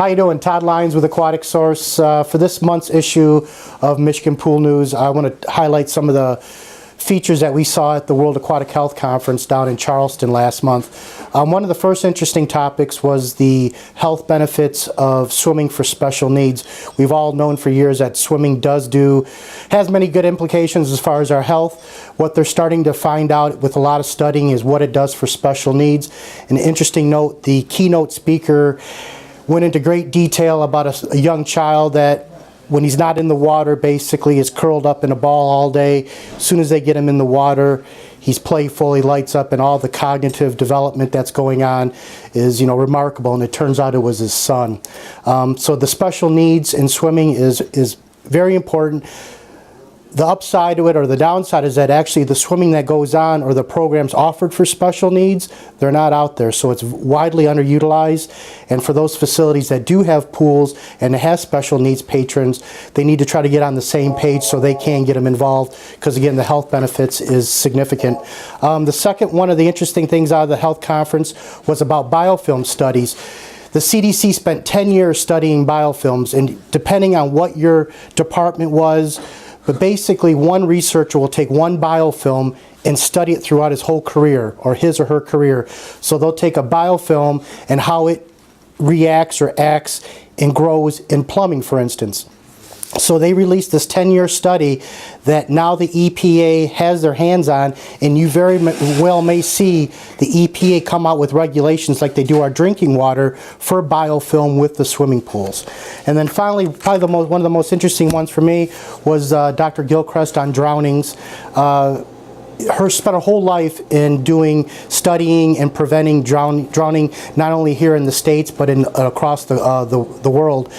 How you doing? Todd Lyons with Aquatic Source. For this month's issue of Michigan Pool News, I want to highlight some of the features that we saw at the World Aquatic Health Conference down in Charleston last month. One of the first interesting topics was the health benefits of swimming for special needs. We've all known for years that swimming has many good implications as far as our health. What they're starting to find out with a lot of studying is what it does for special needs. An interesting note, the keynote speaker went into great detail about a young child that when he's not in the water basically is curled up in a ball all day. As soon as they get him in the water, he's playful, he lights up, and all the cognitive development that's going on is, remarkable, and it turns out it was his son. So the special needs in swimming is very important. The upside to it, or the downside, is that actually the swimming that goes on, or the programs offered for special needs, they're not out there, so it's widely underutilized. And for those facilities that do have pools and have special needs patrons, they need to try to get on the same page so they can get them involved, because again, the health benefits is significant. The second one of the interesting things out of the health conference was about biofilm studies. The CDC spent 10 years studying biofilms, and depending on what your department was, but basically one researcher will take one biofilm and study it throughout his whole career, or his or her career. So they'll take a biofilm and how it reacts or acts and grows in plumbing, for instance. So they released this 10-year study that now the EPA has their hands on, and you very well may see the EPA come out with regulations like they do our drinking water for biofilm with the swimming pools. And then finally, probably one of the most interesting ones for me was Dr. Gilchrist on drownings. Spent her whole life in studying and preventing drowning, not only here in the States, but across the world.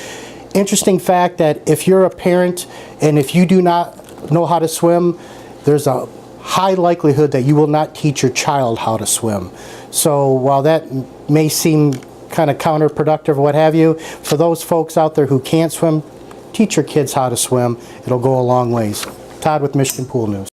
Interesting fact that if you're a parent and if you do not know how to swim, there's a high likelihood that you will not teach your child how to swim. So while that may seem kind of counterproductive or what have you, for those folks out there who can't swim, teach your kids how to swim. It'll go a long ways. Todd with Michigan Pool News.